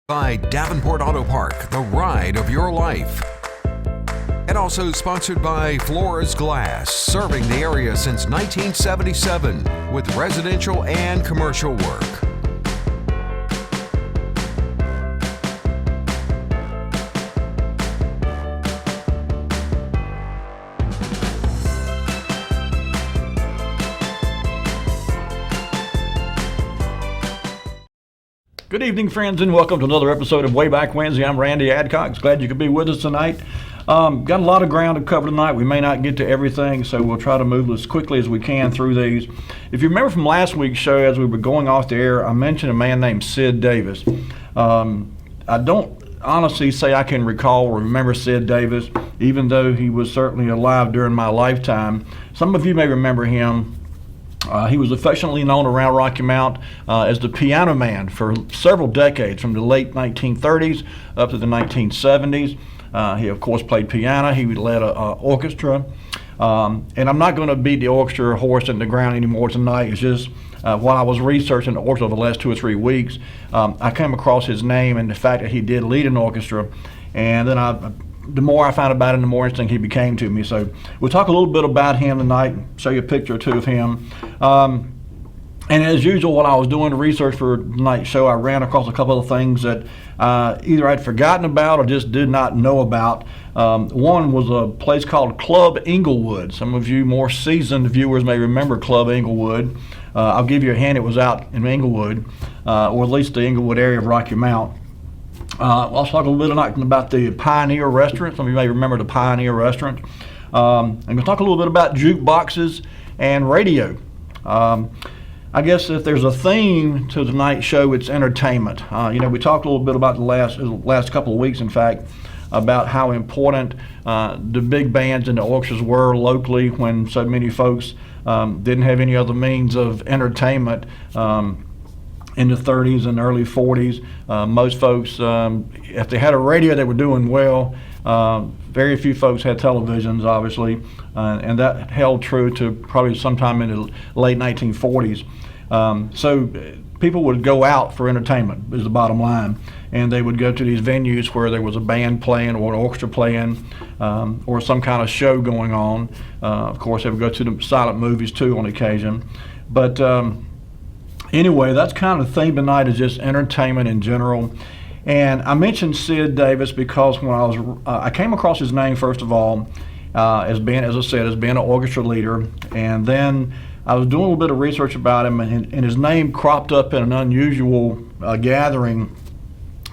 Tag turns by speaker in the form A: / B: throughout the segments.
A: By Davenport Auto Park, the ride of your life. And also sponsored by Flores Glass, serving the area since 1977 with residential and commercial work.
B: Good evening, friends, and welcome to another episode of Wayback Wednesday. I'm Randy Adcox. Glad you could be with us tonight. Got a lot of ground to cover tonight. We may not get to everything, so we'll try to move as quickly as we can through these. If you remember from last week's show, as we were going off the air, I mentioned a man named Sid Davis. I don't honestly say I can recall or remember Sid Davis, even though he was certainly alive during my lifetime. Some of you may remember him. He was affectionately known around Rocky Mount as the Piano Man for several decades, from the late 1930s up to the 1970s. He, of course, played piano. He led an orchestra. And I'm not going to beat the orchestra horse in the ground anymore tonight. It's just while I was researching the orchestra over the last 2 or 3 weeks, I came across his name and the fact that he did lead an orchestra. And then the more I found about him, the more interesting he became to me. So we'll talk a little bit about him tonight, show you a picture or two of him. And as usual, while I was doing the research for tonight's show, I ran across a couple of things that either I'd forgotten about or just did not know about. One was a place called Club Inglewood. Some of you more seasoned viewers may remember Club Inglewood. I'll give you a hint, it was out in Inglewood, or at least the Inglewood area of Rocky Mount. I'll talk a little bit about the Pioneer Restaurant. Some of you may remember the Pioneer Restaurant. I'm going to talk a little bit about jukeboxes and radio. I guess if there's a theme to tonight's show, it's entertainment. We talked a little bit about the last couple of weeks, in fact, about how important the big bands and the orchestras were locally when so many folks didn't have any other means of entertainment. In the 30s and early 40s, most folks, if they had a radio, they were doing well. Very few folks had televisions, obviously, and that held true to probably sometime in the late 1940s. So people would go out for entertainment, is the bottom line, and they would go to these venues where there was a band playing or an orchestra playing or some kind of show going on. Of course, they would go to the silent movies too on occasion. But anyway, that's kind of the theme tonight, is just entertainment in general. And I mentioned Sid Davis because when I came across his name, first of all, as being an orchestra leader. And then I was doing a little bit of research about him, and his name cropped up in an unusual gathering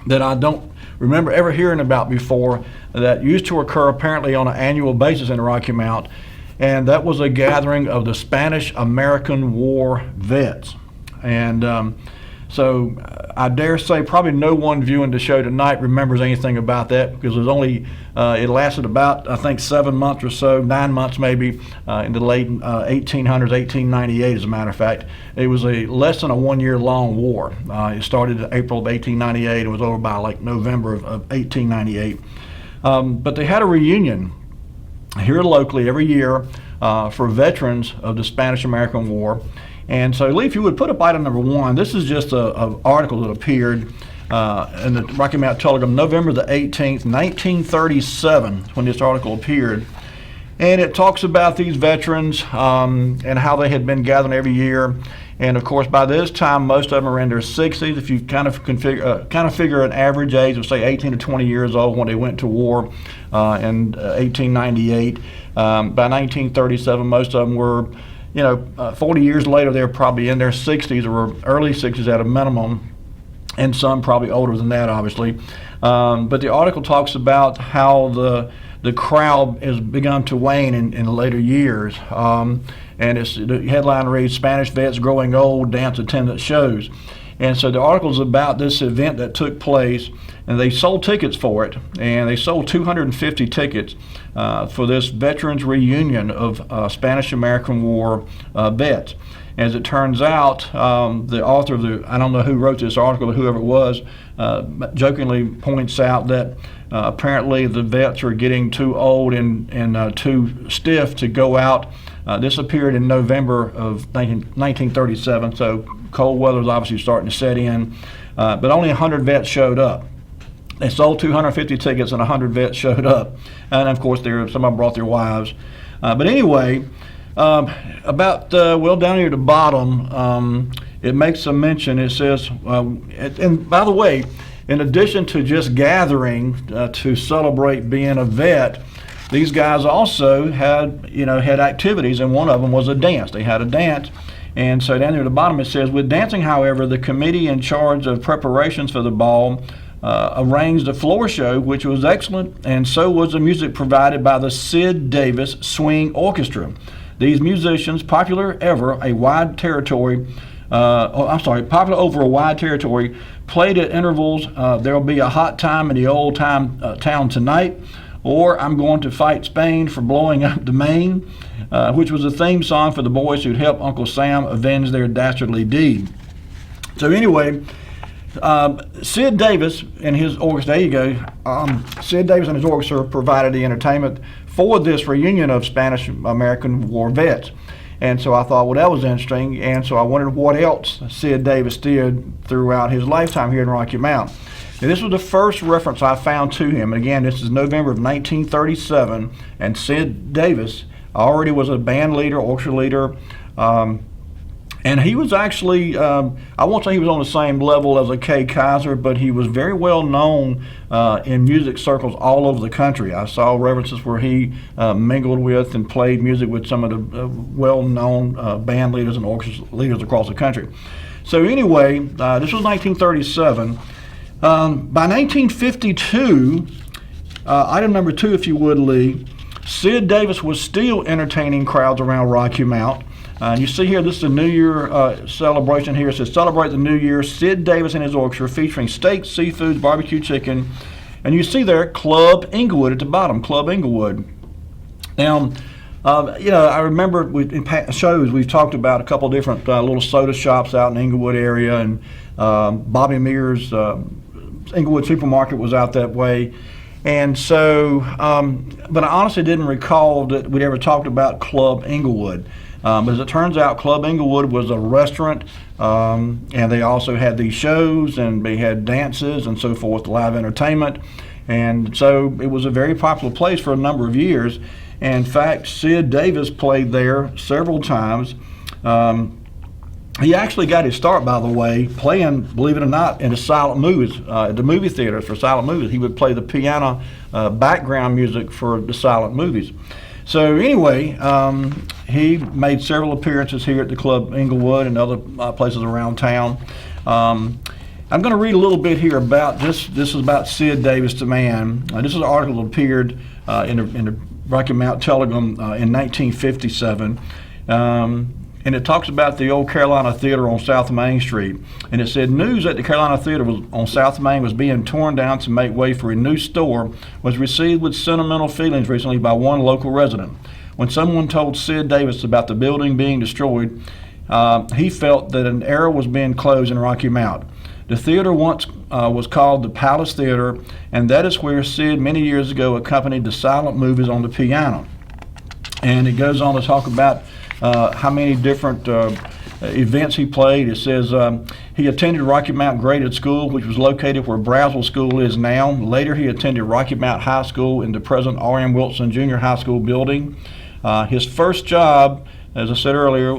B: that I don't remember ever hearing about before, that used to occur apparently on an annual basis in Rocky Mount. And that was a gathering of the Spanish-American War vets. And so I dare say probably no one viewing the show tonight remembers anything about that, because it lasted about, I think, 7 months or so, 9 months maybe, in the late 1800s, 1898 as a matter of fact. It was less than a 1 year long war. It started in April of 1898 and was over by like November of 1898. But they had a reunion here locally every year for veterans of the Spanish-American War. And so, Lee, if you would put up item number 1, this is just an article that appeared in the Rocky Mount Telegram, November the 18th, 1937, when this article appeared. And it talks about these veterans and how they had been gathering every year. And of course, by this time, most of them are in their 60s. If you kind of figure an average age of, say, 18 to 20 years old when they went to war in 1898, by 1937, most of them were 40 years later, they're probably in their 60s or early 60s at a minimum, and some probably older than that, obviously. But the article talks about how the crowd has begun to wane in later years. And the headline reads, "Spanish Vets Growing Old Dance Attendance Shows." And so the article is about this event that took place, and they sold tickets for it, and they sold 250 tickets for this veterans reunion of Spanish-American War vets. As it turns out, the author of I don't know who wrote this article, but whoever it was, jokingly points out that apparently the vets are getting too old and too stiff to go out. This appeared in November of 1937, so cold weather is obviously starting to set in. but only 100 vets showed up. They sold 250 tickets and 100 vets showed up. And of course, some of them brought their wives. But anyway, about, down here at the bottom, it makes a mention. It says, and by the way, in addition to just gathering to celebrate being a vet, these guys also had activities, and one of them was a dance. They had a dance. And so down there at the bottom it says, with dancing, however, the committee in charge of preparations for the ball arranged a floor show, which was excellent, and so was the music provided by the Sid Davis Swing Orchestra. These musicians, popular over a wide territory, played at intervals. There'll be a hot time in the old town tonight, or I'm going to fight Spain for blowing up the Maine, which was a theme song for the boys who'd help Uncle Sam avenge their dastardly deed. So anyway, Sid Davis and his orchestra, there you go, Sid Davis and his orchestra provided the entertainment for this reunion of Spanish-American war vets. And so I thought, well, that was interesting, and so I wondered what else Sid Davis did throughout his lifetime here in Rocky Mount. And this was the first reference I found to him. And again, this is November of 1937, and Sid Davis already was a band leader, orchestra leader, and he was actually, I won't say he was on the same level as a Kay Kaiser, but he was very well known in music circles all over the country. I saw references where he mingled with and played music with some of the well-known band leaders and orchestra leaders across the country. So anyway, this was 1937. By 1952, item number 2, if you would, Lee, Sid Davis was still entertaining crowds around Rocky Mount. You see here, this is a New Year celebration here. It says, celebrate the New Year, Sid Davis and his orchestra, featuring steaks, seafood, barbecue chicken. And you see there, Club Inglewood at the bottom, Club Inglewood. Now, I remember in past shows we've talked about a couple different little soda shops out in the Inglewood area, and Bobby Mears Inglewood Supermarket was out that way. And so, but I honestly didn't recall that we'd ever talked about Club Inglewood. But as it turns out, Club Inglewood was a restaurant, and they also had these shows, and they had dances and so forth, live entertainment. And so it was a very popular place for a number of years. And in fact, Sid Davis played there several times. He actually got his start, by the way, playing, believe it or not, in the silent movies, at the movie theaters for silent movies. He would play the piano background music for the silent movies. So anyway, he made several appearances here at the Club Inglewood and other places around town. I'm going to read a little bit here about this. This is about Sid Davis, the man. This is an article that appeared in the Rocky Mount Telegram in 1957. And it talks about the old Carolina Theater on South Main Street. And it said, news that the Carolina Theater on South Main was being torn down to make way for a new store was received with sentimental feelings recently by one local resident. When someone told Sid Davis about the building being destroyed, he felt that an era was being closed in Rocky Mount. The theater once was called the Palace Theater, and that is where Sid many years ago accompanied the silent movies on the piano. And it goes on to talk about how many different events he played. It says he attended Rocky Mount Graded School, which was located where Brownsville School is now. Later, he attended Rocky Mount High School in the present R.M. Wilson Junior High School building. His first job, as I said earlier,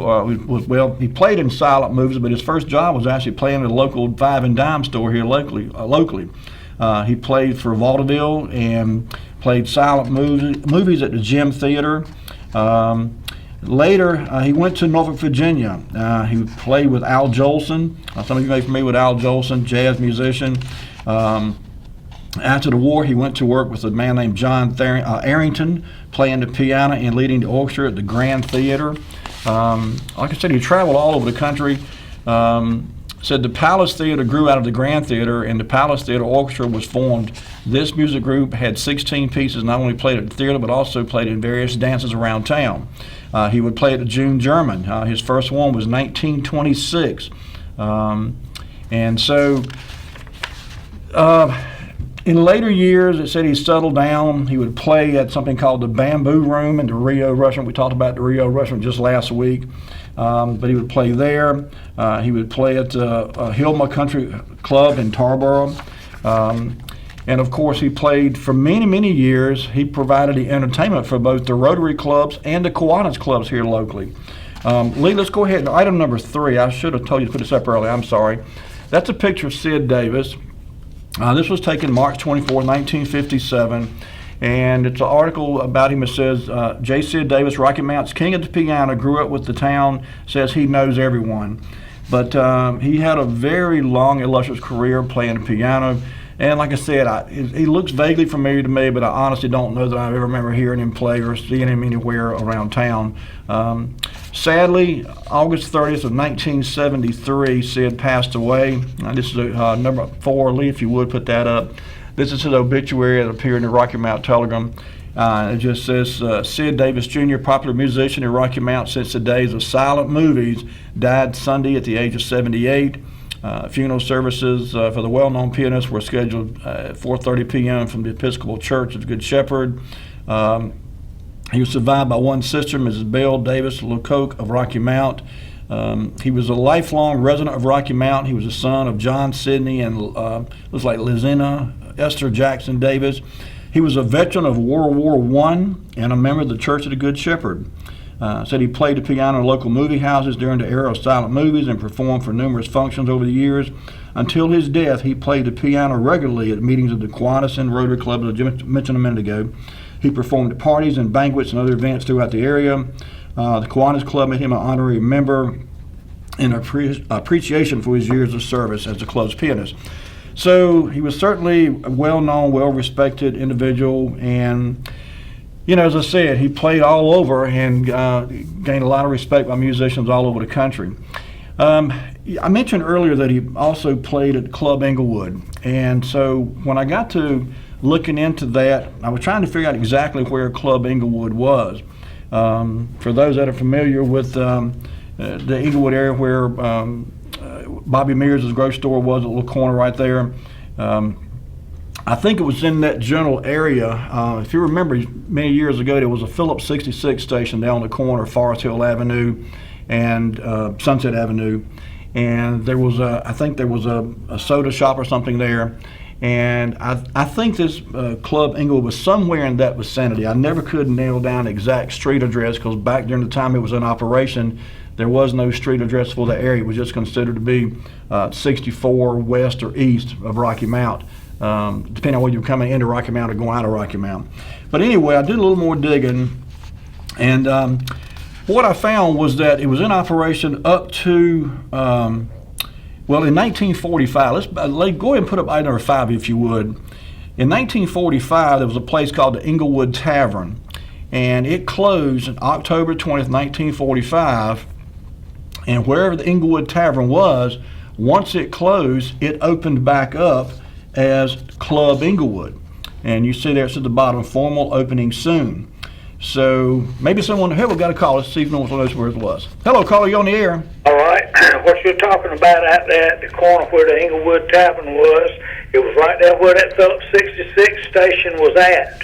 B: he played in silent movies, but his first job was actually playing at a local five and dime store here locally. He played for vaudeville and played silent movies at the Gym Theater. Later, he went to Norfolk, Virginia. He played with Al Jolson. Some of you may be familiar with Al Jolson, jazz musician. After the war, he went to work with a man named John Arrington, playing the piano and leading the orchestra at the Grand Theater. Like I said, he traveled all over the country. Said the Palace Theater grew out of the Grand Theater, and the Palace Theater Orchestra was formed. This music group had 16 pieces, not only played at the theater, but also played in various dances around town. He would play at the June German. His first one was 1926. And so In later years, it said he settled down. He would play at something called the Bamboo Room in the Rio Restaurant. We talked about the Rio Restaurant just last week. But he would play there. He would play at Hilma Country Club in Tarboro. And of course, he played for many, many years. He provided the entertainment for both the Rotary clubs and the Kiwanis clubs here locally. Lee, let's go ahead. Item number 3. I should have told you to put this up earlier. I'm sorry. That's a picture of Sid Davis. This was taken March 24, 1957, and it's an article about him that says, J. Sid Davis, Rocky Mount's king of the piano, grew up with the town, says he knows everyone. But he had a very long, illustrious career playing the piano. And like I said, he looks vaguely familiar to me, but I honestly don't know that I ever remember hearing him play or seeing him anywhere around town. Sadly, August 30th of 1973, Sid passed away. This is number 4. Lee, if you would, put that up. This is his obituary that appeared in the Rocky Mount Telegram. It just says, Sid Davis Jr., popular musician in Rocky Mount since the days of silent movies, died Sunday at the age of 78. Funeral services for the well-known pianist were scheduled at 4:30 p.m. from the Episcopal Church of Good Shepherd. He was survived by one sister, Mrs. Belle Davis Lecoq of Rocky Mount. He was a lifelong resident of Rocky Mount. He was the son of John Sidney and looks like Lizina Esther Jackson Davis. He was a veteran of World War I and a member of the Church of the Good Shepherd. Said he played the piano in local movie houses during the era of silent movies and performed for numerous functions over the years. Until his death, he played the piano regularly at meetings of the Kiwanis and Rotary Club, as I mentioned a minute ago. He performed at parties and banquets and other events throughout the area. The Kiwanis Club made him an honorary member in appreciation for his years of service as the club's pianist. So he was certainly a well-known, well-respected individual, and as I said, he played all over and gained a lot of respect by musicians all over the country. I mentioned earlier that he also played at Club Inglewood, and so when I got to looking into that, I was trying to figure out exactly where Club Inglewood was. For those that are familiar with the Inglewood area where Bobby Mears' grocery store was, a little corner right there, I think it was in that general area. If you remember, many years ago, there was a Phillips 66 station down the corner of Forest Hill Avenue and Sunset Avenue. And there was I think there was a soda shop or something there. And I think this Club Inglewood was somewhere in that vicinity. I never could nail down the exact street address because back during the time it was in operation, there was no street address for the area. It was just considered to be 64 west or east of Rocky Mount. Depending on whether you're coming into Rocky Mount or going out of Rocky Mount. But anyway, I did a little more digging, and what I found was that it was in operation up to, in 1945. Let's go ahead and put up item number 5 if you would. In 1945, there was a place called the Inglewood Tavern, and it closed on October 20th, 1945, and wherever the Inglewood Tavern was, once it closed, it opened back up as Club Inglewood. And you see there it's at the bottom, formal opening soon. So maybe someone, hey, we got a call. Let's see if no one knows where it was. Hello, caller, you on the air.
C: All right. What you're talking about out there at the corner where the Inglewood Tavern was, it was right there where that Phillips 66 station was at.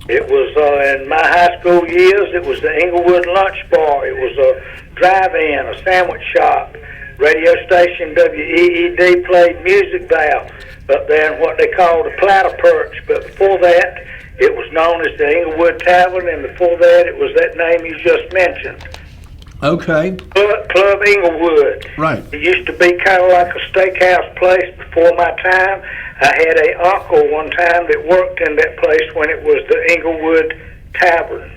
C: It was in my high school years, it was the Inglewood Lunch Bar. It was a drive-in, a sandwich shop. Radio station WEED played music there up there in what they call the Platter Perch. But before that, it was known as the Inglewood Tavern, and before that, it was that name you just mentioned.
B: Okay.
C: Club Inglewood.
B: Right.
C: It used to be kind of like a steakhouse place before my time. I had an uncle one time that worked in that place when it was the Inglewood Tavern.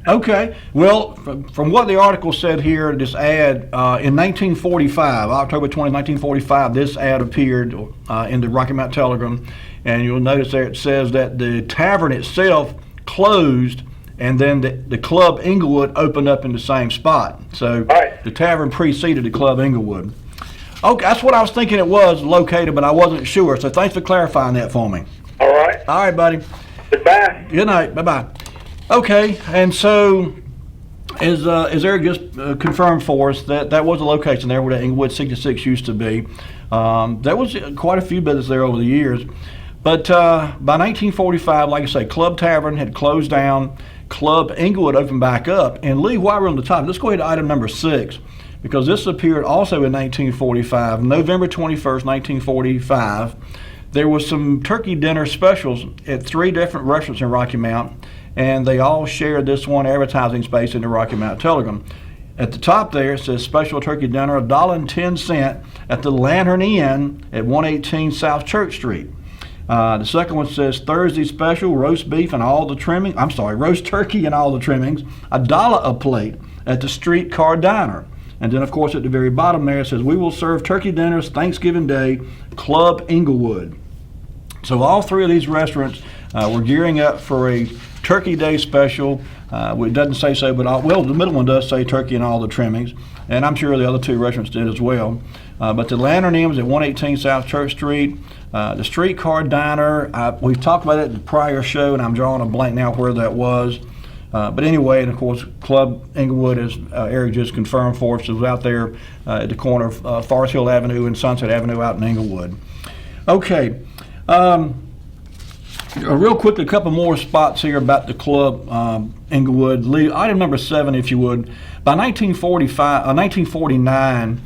B: Okay. Well, from what the article said here, this ad, in 1945, October 20, 1945, this ad appeared in the Rocky Mount Telegram, and you'll notice there it says that the tavern itself closed, and then the Club Inglewood opened up in the same spot. So
C: right.
B: The tavern preceded the Club Inglewood. Okay, that's what I was thinking it was located, but I wasn't sure. So thanks for clarifying that for me.
C: All right.
B: All right, buddy.
C: Goodbye.
B: Good night. Bye-bye. Okay, and so as Eric just confirmed for us, that was a location there where the Inglewood 66 used to be. There was quite a few businesses there over the years. But by 1945, like I say, Club Tavern had closed down. Club Inglewood opened back up. And Lee, while we're on the topic, let's go ahead to item number 6, because this appeared also in 1945, November 21st, 1945. There was some turkey dinner specials at 3 different restaurants in Rocky Mount, and they all shared this one advertising space in the Rocky Mount Telegram. At the top there, it says special turkey dinner, $1.10 at the Lantern Inn at 118 South Church Street. The second one says Thursday special, roast beef and all the trimming. Roast turkey and all the trimmings, $1 a plate at the Streetcar Diner. And then, of course, at the very bottom there, it says we will serve turkey dinners Thanksgiving Day, Club Inglewood. So all 3 of these restaurants were gearing up for a Turkey Day special. It doesn't say so, but the middle one does say turkey and all the trimmings, and I'm sure the other 2 restaurants did as well. But the Lantern Inn was at 118 South Church Street. The Streetcar Diner, we've talked about it in the prior show, and I'm drawing a blank now where that was. But anyway, and of course, Club Inglewood, as Eric just confirmed for us, is out there at the corner of Forest Hill Avenue and Sunset Avenue out in Inglewood. Okay. Real quickly, a couple more spots here about the Club Inglewood. Lee, item number 7, if you would. By 1949,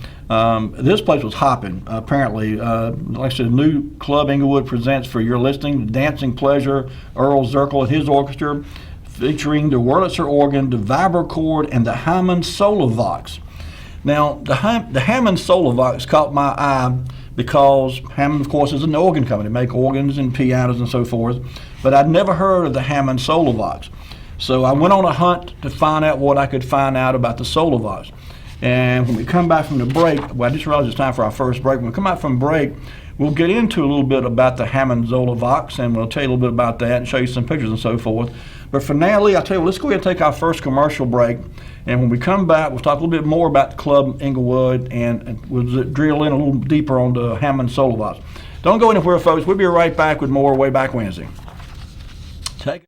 B: this place was hopping, apparently. Like I said, new Club Inglewood presents for your listening Dancing Pleasure, Earl Zirkle and his orchestra, featuring the Wurlitzer organ, the vibracord, and the Hammond Solavox. Now, the Hammond Solavox caught my eye because Hammond, of course, is an organ company. They make organs and pianos and so forth. But I'd never heard of the Hammond Solavox. So I went on a hunt to find out what I could find out about the Solavox. And when we come back from the break, well, I just realized it's time for our first break. When we come back from break, we'll get into a little bit about the Hammond Solavox, and we'll tell you a little bit about that and show you some pictures and so forth. But for now, Lee, I'll tell you what, let's go ahead and take our first commercial break. And when we come back, we'll talk a little bit more about the Club Inglewood, and we'll drill in a little deeper on the Hammond Solavox. Don't go anywhere, folks. We'll be right back with more Wayback Wednesday. Take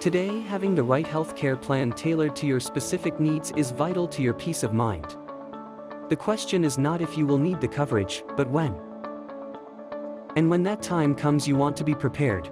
D: Today, having the right healthcare plan tailored to your specific needs is vital to your peace of mind. The question is not if you will need the coverage, but when. And when that time comes, you want to be prepared.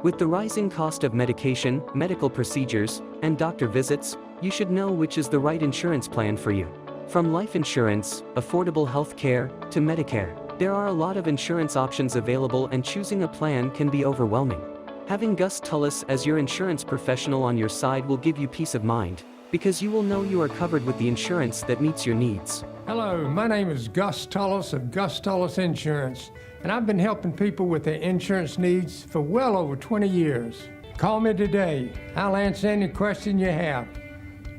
D: With the rising cost of medication, medical procedures, and doctor visits, you should know which is the right insurance plan for you. From life insurance, affordable health care, to Medicare, there are a lot of insurance options available, and choosing a plan can be overwhelming. Having Gus Tullis as your insurance professional on your side will give you peace of mind, because you will know you are covered with the insurance that meets your needs.
E: Hello, my name is Gus Tullis of Gus Tullis Insurance, and I've been helping people with their insurance needs for well over 20 years. Call me today. I'll answer any question you have.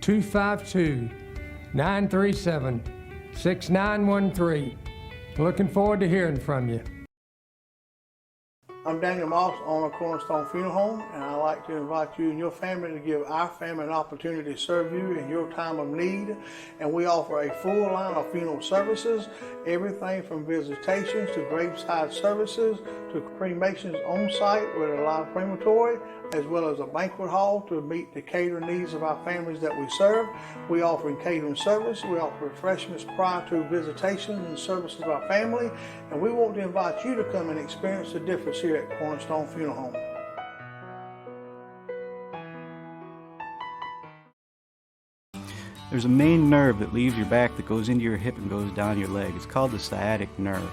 E: 252-937-6913. Looking forward to hearing from you.
F: I'm Daniel Moss, owner of Cornerstone Funeral Home, and I'd like to invite you and your family to give our family an opportunity to serve you in your time of need. And we offer a full line of funeral services, everything from visitations to graveside services to cremations on site with a live crematory, as well as a banquet hall to meet the catering needs of our families that we serve. We offer catering service. We offer refreshments prior to visitations and services of our family. And we want to invite you to come and experience the difference here at Cornerstone Funeral Home.
G: There's a main nerve that leaves your back that goes into your hip and goes down your leg. It's called the sciatic nerve.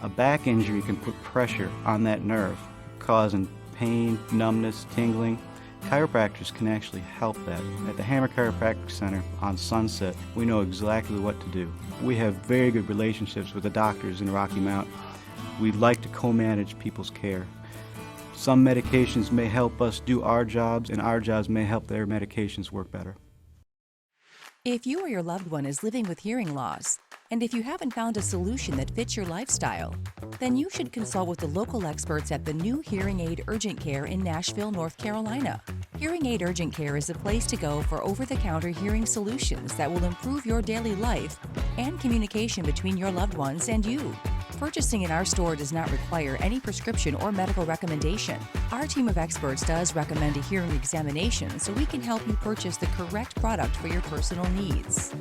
G: A back injury can put pressure on that nerve, causing pain, numbness, tingling. Chiropractors can actually help that. At the Hammer Chiropractic Center on Sunset, we know exactly what to do. We have very good relationships with the doctors in Rocky Mount. We like to co-manage people's care. Some medications may help us do our jobs, and our jobs may help their medications work better.
H: If you or your loved one is living with hearing loss, and if you haven't found a solution that fits your lifestyle, then you should consult with the local experts at the new Hearing Aid Urgent Care in Nashville, North Carolina. Hearing Aid Urgent Care is the place to go for over-the-counter hearing solutions that will improve your daily life and communication between your loved ones and you. Purchasing in our store does not require any prescription or medical recommendation. Our team of experts does recommend a hearing examination so we can help you purchase the correct product for your personal needs.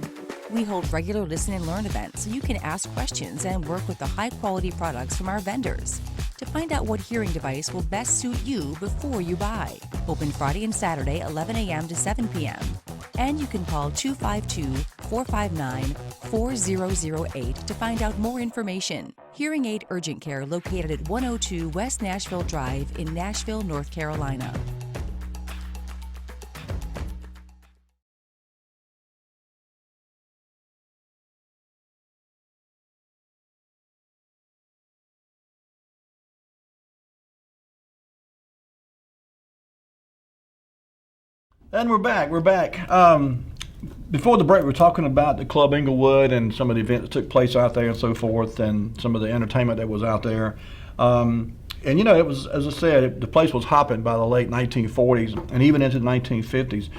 H: We hold regular listen and learn events so you can ask questions and work with the high-quality products from our vendors to find out what hearing device will best suit you before you buy. Open Friday and Saturday, 11 a.m. to 7 p.m. And you can call 252-459-4008 to find out more information. Hearing Aid Urgent Care located at 102 West Nashville Drive in Nashville, North Carolina.
B: And we're back. Before the break, we were talking about the Club Inglewood and some of the events that took place out there and so forth, and some of the entertainment that was out there. And you know, it was, as I said, the place was hopping by the late 1940s and even into the 1950s.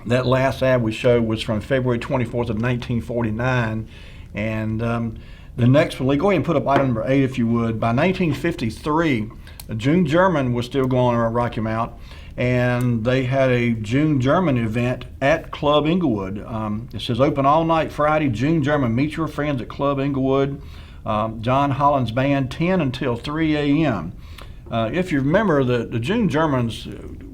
B: That last ad we showed was from February 24th of 1949, and the next one, go ahead and put up item number 8 if you would. By 1953, June German was still going around Rocky Mount, and they had a June German event at Club Inglewood. It says open all night Friday, June German, meet your friends at Club Inglewood. John Holland's band, 10 until 3 a.m. If you remember, the June Germans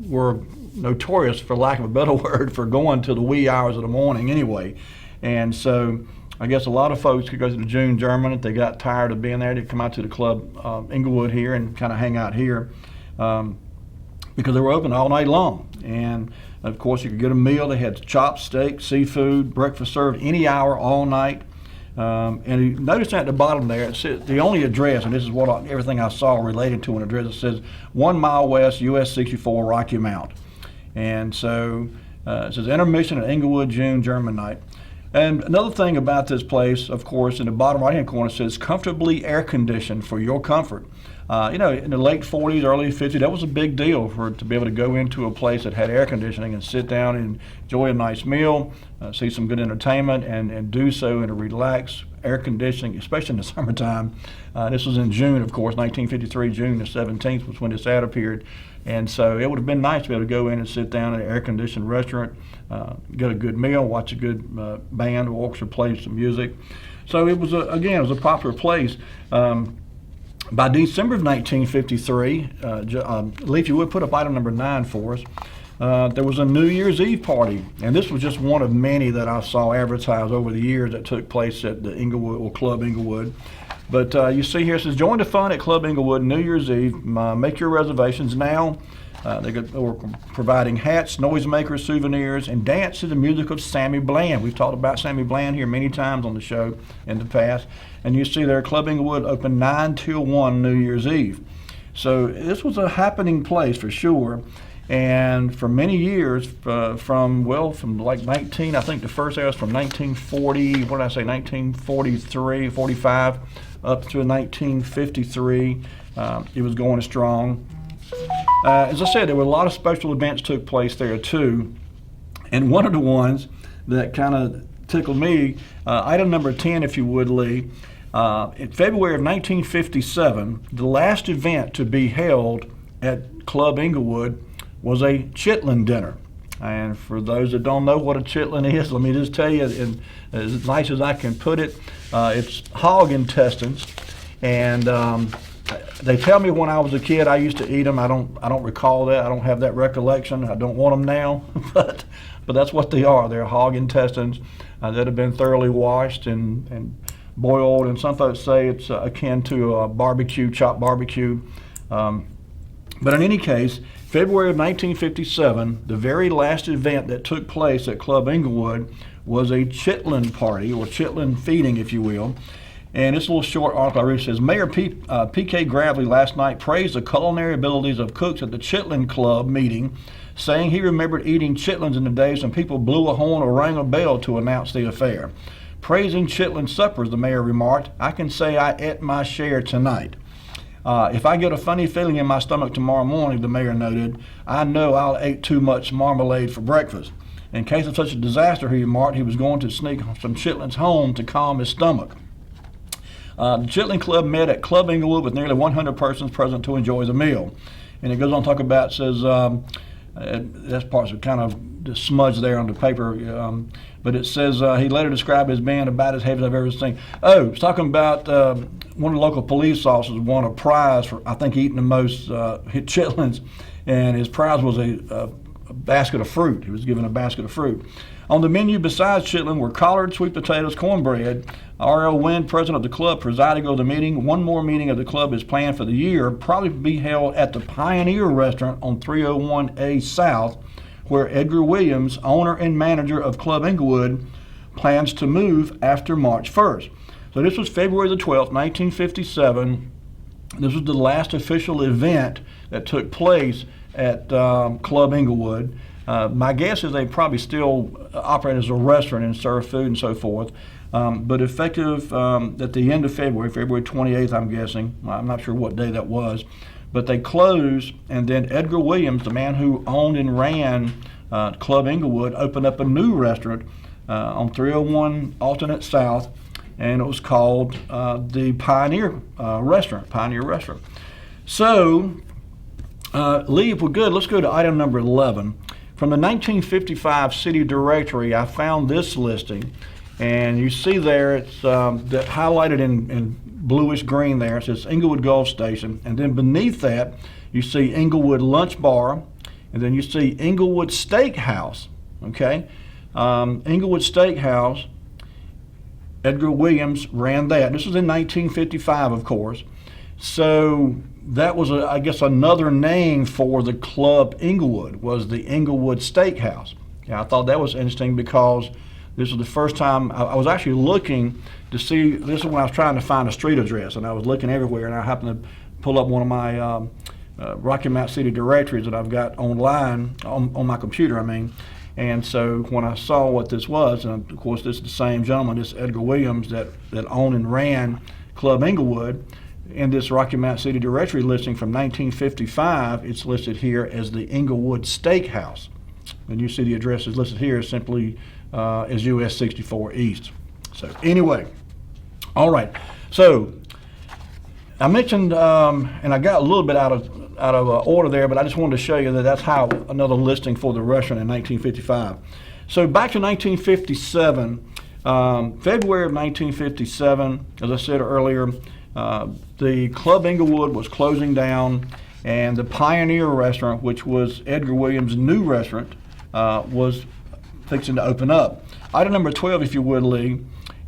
B: were notorious, for lack of a better word, for going to the wee hours of the morning anyway. And so I guess a lot of folks could go to the June German if they got tired of being there. They'd come out to the Club Inglewood here and kind of hang out here. Because they were open all night long. And of course you could get a meal. They had chopped steak, seafood, breakfast served any hour, all night. And you notice at the bottom there, it says the only address, and this is what everything I saw related to an address, it says 1 mile west, US 64, Rocky Mount. And so it says intermission at Inglewood, June German night. And another thing about this place, of course, in the bottom right-hand corner, it says comfortably air-conditioned for your comfort. You know, in the late 40s, early 50s, that was a big deal to be able to go into a place that had air conditioning and sit down and enjoy a nice meal, see some good entertainment, and do so in a relaxed air conditioning, especially in the summertime. This was in June, of course, 1953, June the 17th was when this ad appeared. And so it would have been nice to be able to go in and sit down at an air-conditioned restaurant, get a good meal, watch a good band, orchestra play some music. So it was, again, it was a popular place. By December of 1953, Lee, if you would put up item number 9 for us, there was a New Year's Eve party, and this was just one of many that I saw advertised over the years that took place at the Inglewood, or Club Inglewood. But you see here, it says, join the fun at Club Inglewood New Year's Eve. Make your reservations now. They were providing hats, noisemakers, souvenirs, and dance to the music of Sammy Bland. We've talked about Sammy Bland here many times on the show in the past. And you see there, Club Inglewood open 9 till 1 New Year's Eve. So this was a happening place for sure. And for many years, from like I think the first era was from 1940, 1943, 45, up to 1953. It was going strong. As I said, there were a lot of special events took place there too. And one of the ones that kind of tickled me, item number 10, if you would, Lee, in February of 1957, the last event to be held at Club Inglewood was a chitlin dinner. And for those that don't know what a chitlin is, let me just tell you, as nice as I can put it, it's hog intestines. And they tell me when I was a kid I used to eat them. I don't recall that. I don't have that recollection. I don't want them now, but that's what they are. They're hog intestines that have been thoroughly washed and boiled. And some folks say it's akin to a barbecue, chopped barbecue. But in any case, February of 1957, the very last event that took place at Club Inglewood was a chitlin party, or chitlin feeding, if you will. And this little short article I read says, Mayor P.K. Gravely last night praised the culinary abilities of cooks at the Chitlin Club meeting, saying he remembered eating chitlins in the days when people blew a horn or rang a bell to announce the affair. Praising chitlin suppers, the mayor remarked, I can say I ate my share tonight. If I get a funny feeling in my stomach tomorrow morning, the mayor noted, I know I'll ate too much marmalade for breakfast. In case of such a disaster, he remarked, he was going to sneak some chitlins home to calm his stomach. The Chitlin Club met at Club Inglewood with nearly 100 persons present to enjoy the meal. And it goes on to talk about, says, that part's kind of smudged there on the paper, but it says he later described his band about as heavy as I've ever seen. Oh, it's talking about one of the local police officers won a prize for, I think, eating the most chitlins, and his prize was a basket of fruit. He was given a basket of fruit. On the menu besides chitlin were collard, sweet potatoes, cornbread. R.L. Wynn, president of the club, presided over the meeting. One more meeting of the club is planned for the year, probably to be held at the Pioneer Restaurant on 301A South, where Edgar Williams, owner and manager of Club Inglewood, plans to move after March 1st. So this was February the 12th, 1957. This was the last official event that took place at Club Inglewood. My guess is they probably still operate as a restaurant and serve food and so forth. But effective at the end of February, February 28th, I'm guessing. I'm not sure what day that was. But they closed, and then Edgar Williams, the man who owned and ran Club Inglewood, opened up a new restaurant on 301 Alternate South, and it was called the Pioneer Restaurant. So, Lee, if we're good, let's go to item number 11. From the 1955 city directory, I found this listing, and you see there it's highlighted in bluish green there. It says Inglewood Gulf Station, and then beneath that you see Inglewood Lunch Bar, and then you see Inglewood Steakhouse. Okay, Inglewood Steakhouse. Edgar Williams ran that. This was in 1955, of course. So that was, I guess, another name for the Club Inglewood, was the Inglewood Steakhouse. Yeah, I thought that was interesting because this was the first time I was actually looking to see, this is when I was trying to find a street address, and I was looking everywhere, and I happened to pull up one of my Rocky Mount City directories that I've got online, on my computer, I mean. And so when I saw what this was, and of course this is the same gentleman, this Edgar Williams that owned and ran Club Inglewood, in this Rocky Mount City directory listing from 1955, it's listed here as the Inglewood Steakhouse. And you see the address is listed here simply as US 64 East. So anyway, all right. So I mentioned, and I got a little bit out of order there, but I just wanted to show you that that's how another listing for the restaurant in 1955. So back to 1957, February of 1957, as I said earlier, the Club Inglewood was closing down, and the Pioneer Restaurant, which was Edgar Williams' new restaurant, was fixing to open up. Item number 12, if you would, Lee.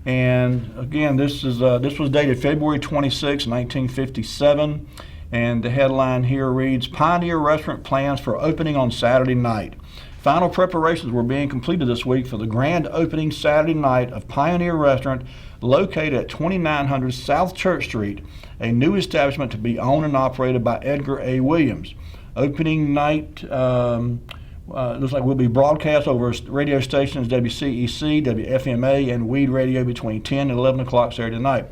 B: And again, this was dated February 26, 1957, and the headline here reads, Pioneer Restaurant plans for opening on Saturday night. Final preparations were being completed this week for the grand opening Saturday night of Pioneer Restaurant, located at 2900 South Church Street, a new establishment to be owned and operated by Edgar A. Williams. Opening night looks like will be broadcast over radio stations WCEC, WFMA, and Weed Radio between 10 and 11 o'clock Saturday night.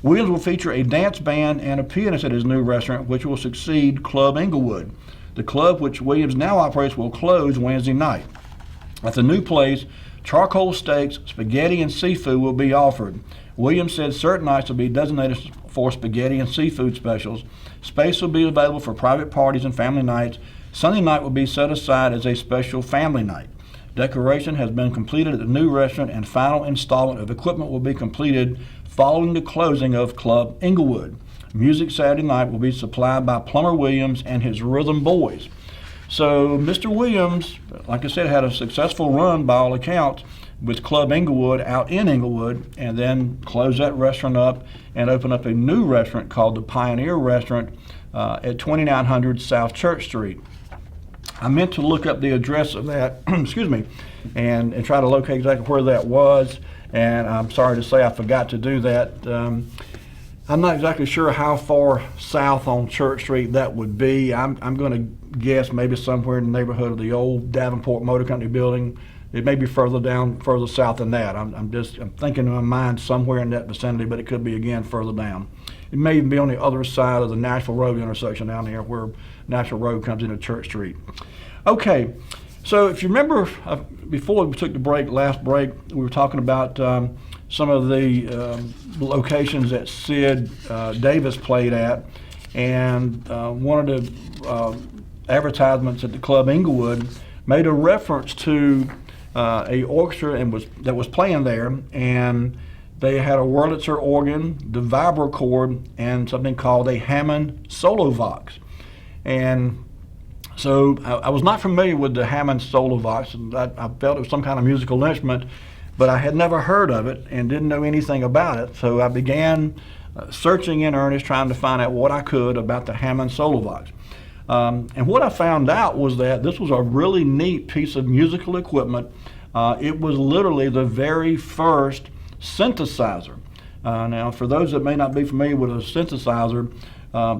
B: Williams will feature a dance band and a pianist at his new restaurant, which will succeed Club Inglewood. The club, which Williams now operates, will close Wednesday night. At the new place, charcoal steaks, spaghetti, and seafood will be offered. Williams said certain nights will be designated for spaghetti and seafood specials. Space will be available for private parties and family nights. Sunday night will be set aside as a special family night. Decoration has been completed at the new restaurant, and final installment of equipment will be completed following the closing of Club Inglewood. Music Saturday night will be supplied by Plumber Williams and his Rhythm Boys. So Mr. Williams, like I said, had a successful run by all accounts with Club Inglewood out in Inglewood, and then closed that restaurant up and opened up a new restaurant called the Pioneer Restaurant at 2900 South Church Street. I meant to look up the address of that, excuse me, and try to locate exactly where that was, and I'm sorry to say I forgot to do that. I'm not exactly sure how far south on Church Street that would be. I'm going to guess maybe somewhere in the neighborhood of the old Davenport Motor Company building. It may be further south than that. I'm thinking in my mind somewhere in that vicinity, but it could be again further down. It may even be on the other side of the Nashville Road intersection down here where Nashville Road comes into Church Street. Okay, so if you remember, before we took the break, last break, we were talking about some of the locations that Sid Davis played at, and one of the advertisements at the Club Inglewood made a reference to a orchestra that was playing there, and they had a Wurlitzer organ, the vibracord, and something called a Hammond Solo Vox. And so I was not familiar with the Hammond Solo Vox, and I felt it was some kind of musical instrument, but I had never heard of it and didn't know anything about it. So I began searching in earnest, trying to find out what I could about the Hammond Solo Vox. And what I found out was that this was a really neat piece of musical equipment. It was literally the very first synthesizer. Now, for those that may not be familiar with a synthesizer,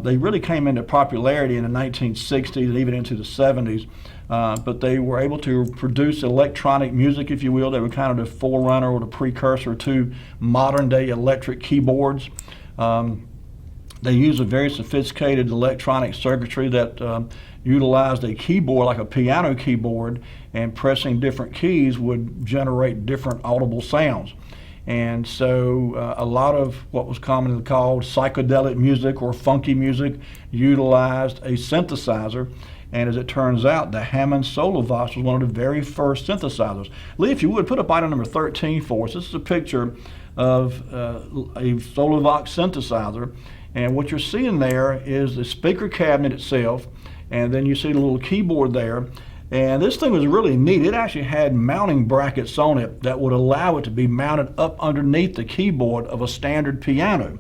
B: they really came into popularity in the 1960s and even into the 70s. But they were able to produce electronic music, if you will. They were kind of the forerunner or the precursor to modern day electric keyboards. They used a very sophisticated electronic circuitry that utilized a keyboard like a piano keyboard, and pressing different keys would generate different audible sounds. And so a lot of what was commonly called psychedelic music or funky music utilized a synthesizer. And as it turns out, the Hammond Solo Vox was one of the very first synthesizers. Lee, if you would, put up item number 13 for us. This is a picture of a Solo Vox synthesizer. And what you're seeing there is the speaker cabinet itself, and then you see the little keyboard there. And this thing was really neat. It actually had mounting brackets on it that would allow it to be mounted up underneath the keyboard of a standard piano.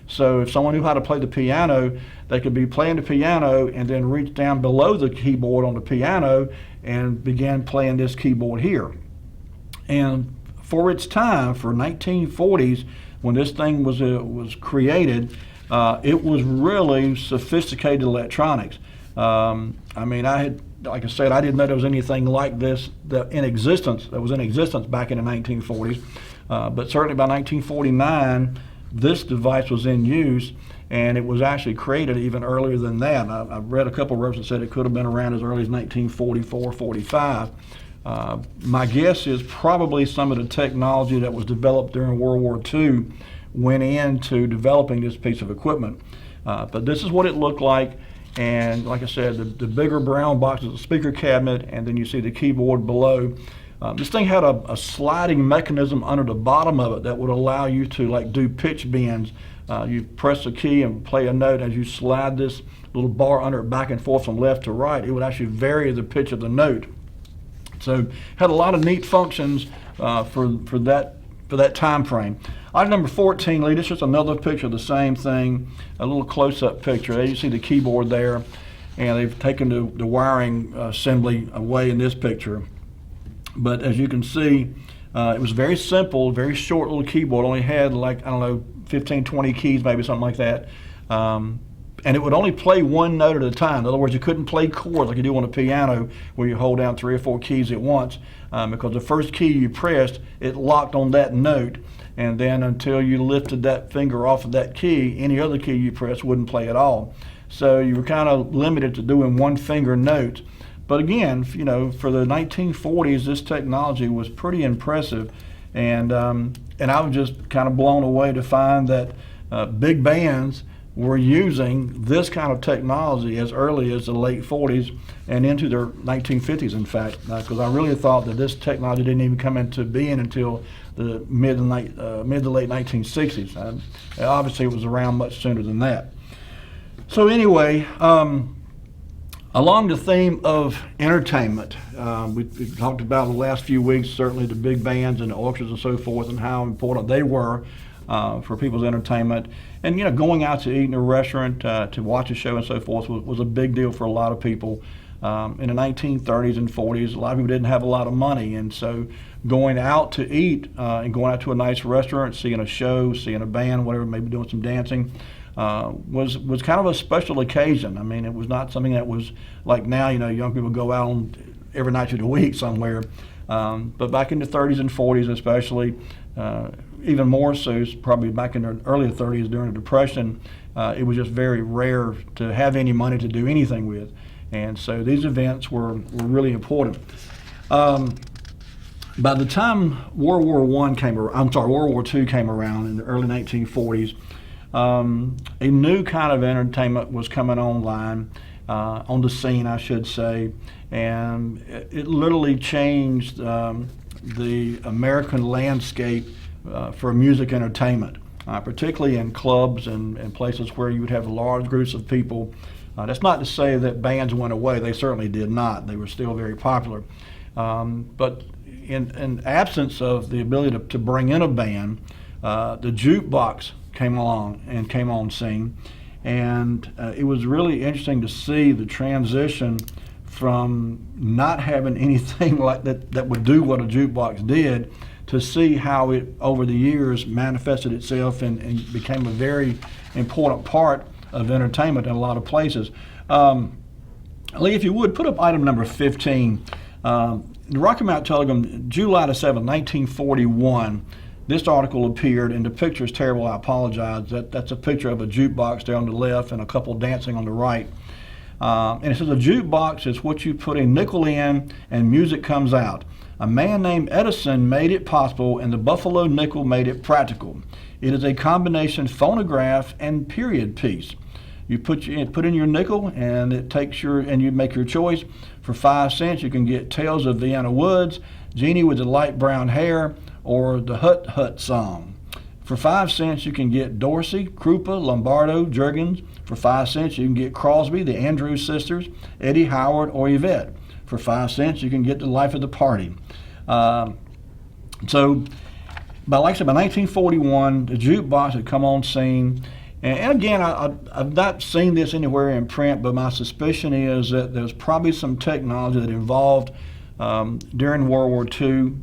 B: So if someone knew how to play the piano, they could be playing the piano and then reach down below the keyboard on the piano and begin playing this keyboard here. And for its time, for 1940s, when this thing was created, it was really sophisticated electronics. I mean, like I said, I didn't know there was anything like this that was in existence back in the 1940s. But certainly by 1949, this device was in use, and it was actually created even earlier than that. I've read a couple of references that said it could have been around as early as 1944, 45. My guess is probably some of the technology that was developed during World War II went into developing this piece of equipment. But this is what it looked like. And like I said, the bigger brown box is a speaker cabinet, and then you see the keyboard below. This thing had a sliding mechanism under the bottom of it that would allow you to like do pitch bends. You press a key and play a note. As you slide this little bar under it back and forth from left to right, it would actually vary the pitch of the note. So had a lot of neat functions for that time frame. Item number 14, Lee, this is just another picture of the same thing, a little close-up picture. There you see the keyboard there, and they've taken the wiring assembly away in this picture. But as you can see, it was very simple, very short little keyboard, only had like, I don't know, 15, 20 keys, maybe something like that. And it would only play one note at a time. In other words, you couldn't play chords like you do on a piano where you hold down 3 or 4 keys at once, because the first key you pressed, it locked on that note, and then until you lifted that finger off of that key, any other key you pressed wouldn't play at all. So you were kind of limited to doing one finger notes. But again, you know, for the 1940s, this technology was pretty impressive, and I was just kind of blown away to find that big bands were using this kind of technology as early as the late 40s and into their 1950s, in fact, because I really thought that this technology didn't even come into being until the mid to late 1960s. Obviously, it was around much sooner than that. So anyway, along the theme of entertainment, we've talked about the last few weeks, certainly the big bands and the orchestras and so forth, and how important they were for people's entertainment. And you know, going out to eat in a restaurant, to watch a show and so forth was a big deal for a lot of people. In the 1930s and 40s, a lot of people didn't have a lot of money, and so going out to eat and going out to a nice restaurant, seeing a show, seeing a band, whatever, maybe doing some dancing, was kind of a special occasion. I mean, it was not something that was like now, you know, young people go out on every night of the week somewhere. But back in the 30s and 40s especially, even more so, probably back in the early 30s during the Depression, it was just very rare to have any money to do anything with. And so these events were really important. By the time World War II came around in the early 1940s, a new kind of entertainment was coming on the scene, I should say, and it literally changed the American landscape for music entertainment, particularly in clubs and places where you would have large groups of people. That's not to say that bands went away. They certainly did not. They were still very popular. But in absence of the ability to bring in a band, the jukebox came along and came on scene. And it was really interesting to see the transition from not having anything like that would do what a jukebox did, to see how it over the years manifested itself and became a very important part of entertainment in a lot of places. Lee, if you would, put up item number 15. The Rocky Mount Telegram, July the 7th, 1941, this article appeared, and the picture is terrible, I apologize. That's a picture of a jukebox there on the left and a couple dancing on the right. And it says, a jukebox is what you put a nickel in and music comes out. A man named Edison made it possible, and the Buffalo nickel made it practical. It is a combination phonograph and period piece. You put in your nickel, and you make your choice. For 5 cents, you can get Tales of Vienna Woods, Jeannie with the Light Brown Hair, or the Hut Hut Song. For 5 cents, you can get Dorsey, Krupa, Lombardo, Juergens. For 5 cents, you can get Crosby, the Andrews Sisters, Eddie Howard, or Yvette. For 5 cents, you can get The Life of the Party. So, like I said, by 1941, the jukebox had come on scene. And again, I've not seen this anywhere in print, but my suspicion is that there's probably some technology that involved during World War II.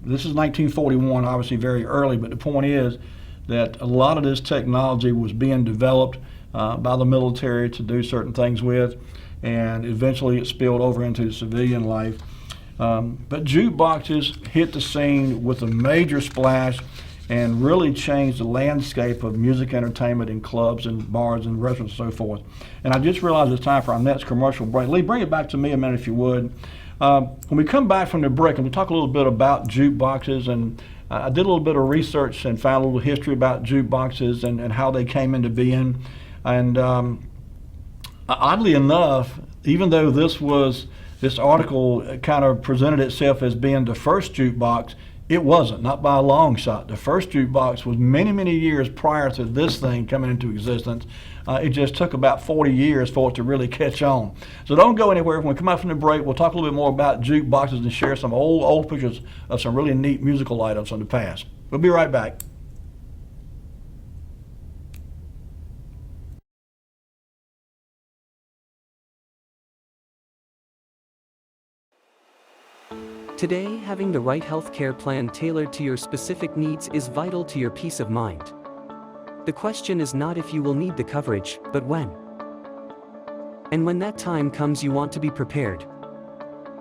B: This is 1941, obviously very early, but the point is that a lot of this technology was being developed by the military to do certain things with, and eventually it spilled over into civilian life. But jukeboxes hit the scene with a major splash and really changed the landscape of music entertainment in clubs and bars and restaurants and so forth. And I just realized it's time for our next commercial break. Lee, bring it back to me a minute if you would. When we come back from the break, I'm going to talk a little bit about jukeboxes, and I did a little bit of research and found a little history about jukeboxes and how they came into being. And oddly enough, even though this article kind of presented itself as being the first jukebox, it wasn't, not by a long shot. The first jukebox was many, many years prior to this thing coming into existence. It just took about 40 years for it to really catch on. So don't go anywhere. When we come out from the break, we'll talk a little bit more about jukeboxes and share some old pictures of some really neat musical items from the past. We'll be right back.
D: Today, having the right healthcare plan tailored to your specific needs is vital to your peace of mind. The question is not if you will need the coverage, but when. And when that time comes, you want to be prepared.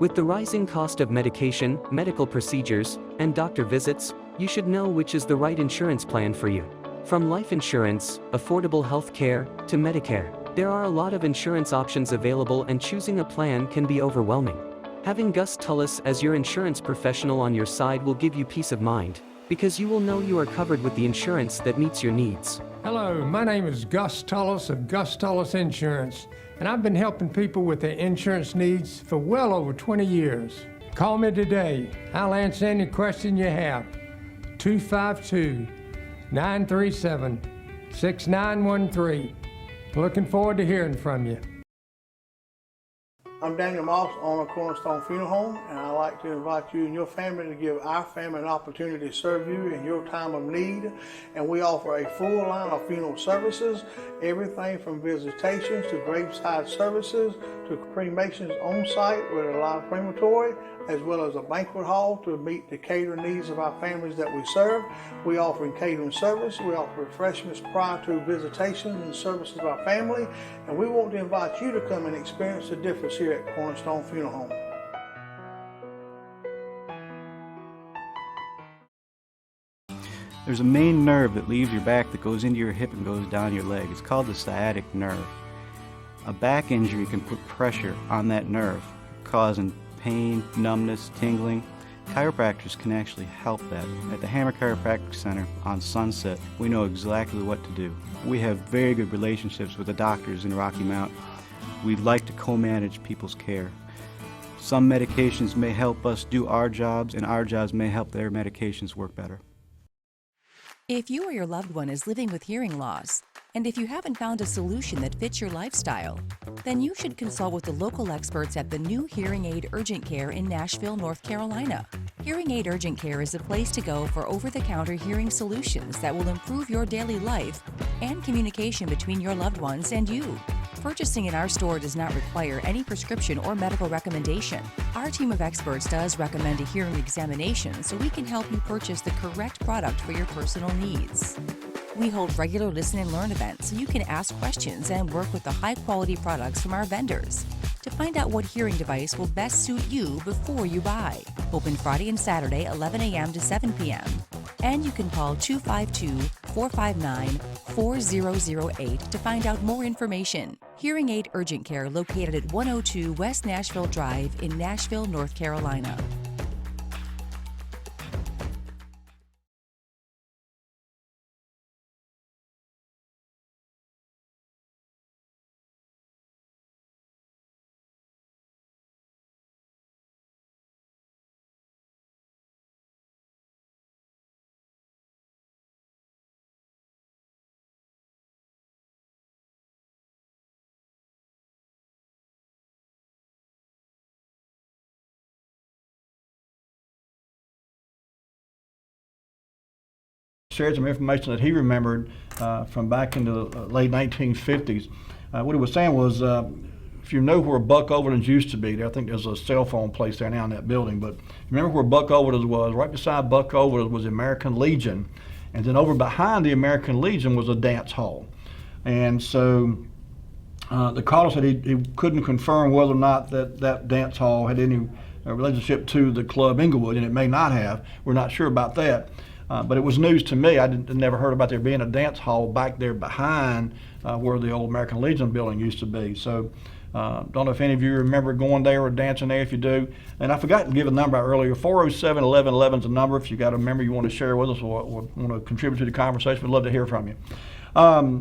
D: With the rising cost of medication, medical procedures, and doctor visits, you should know which is the right insurance plan for you. From life insurance, affordable health care, to Medicare, there are a lot of insurance options available, and choosing a plan can be overwhelming. Having Gus Tullis as your insurance professional on your side will give you peace of mind, because you will know you are covered with the insurance that meets your needs.
E: Hello, my name is Gus Tullis of Gus Tullis Insurance, and I've been helping people with their insurance needs for well over 20 years. Call me today. I'll answer any question you have. 252-937-6913. Looking forward to hearing from you.
F: I'm Daniel Moss, owner of Cornerstone Funeral Home, and I'd like to invite you and your family to give our family an opportunity to serve you in your time of need. And we offer a full line of funeral services, everything from visitations to graveside services to cremations on site with a live crematory, as well as a banquet hall to meet the catering needs of our families that we serve. We offer catering service. We offer refreshments prior to visitations and services of our family. And we want to invite you to come and experience the difference here at Cornerstone Funeral Home.
G: There's a main nerve that leaves your back that goes into your hip and goes down your leg. It's called the sciatic nerve. A back injury can put pressure on that nerve, causing pain, numbness, tingling. Chiropractors can actually help that. At the Hammer Chiropractic Center on Sunset, we know exactly what to do. We have very good relationships with the doctors in Rocky Mount. We like to co-manage people's care. Some medications may help us do our jobs, and our jobs may help their medications work better.
H: If you or your loved one is living with hearing loss, and if you haven't found a solution that fits your lifestyle, then you should consult with the local experts at the new Hearing Aid Urgent Care in Nashville, North Carolina. Hearing Aid Urgent Care is a place to go for over-the-counter hearing solutions that will improve your daily life and communication between your loved ones and you. Purchasing in our store does not require any prescription or medical recommendation. Our team of experts does recommend a hearing examination so we can help you purchase the correct product for your personal needs. We hold regular listen and learn events so you can ask questions and work with the high-quality products from our vendors to find out what hearing device will best suit you before you buy. Open Friday and Saturday, 11 a.m. to 7 p.m. And you can call 252-459-4008 to find out more information. Hearing Aid Urgent Care located at 102 West Nashville Drive in Nashville, North Carolina.
B: Shared some information that he remembered from back in the late 1950s. What he was saying was, if you know where Buck Overton's used to be, there, I think there's a cell phone place there now in that building, but remember where Buck Overton's was? Right beside Buck Overton's was the American Legion, and then over behind the American Legion was a dance hall. And so the caller said he couldn't confirm whether or not that dance hall had any relationship to the Club Inglewood, and it may not have. We're not sure about that. But it was news to me. I never heard about there being a dance hall back there behind where the old American Legion building used to be. So don't know if any of you remember going there or dancing there. If you do, and I forgot to give a number out earlier. 407-1111 is a number. If you got a member you want to share with us or want to contribute to the conversation, we'd love to hear from you.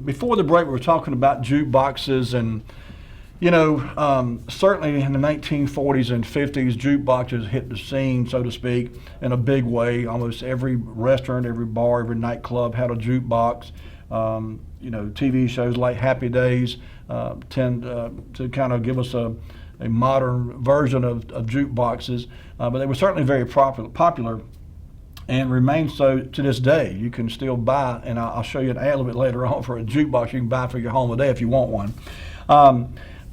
B: Before the break, we were talking about jukeboxes and. You know, certainly in the 1940s and 50s, jukeboxes hit the scene, so to speak, in a big way. Almost every restaurant, every bar, every nightclub had a jukebox. You know, TV shows like Happy Days tend to kind of give us a modern version of jukeboxes, but they were certainly very popular and remain so to this day. You can still buy, and I'll show you an ad a little bit later on, for a jukebox you can buy for your home today if you want one.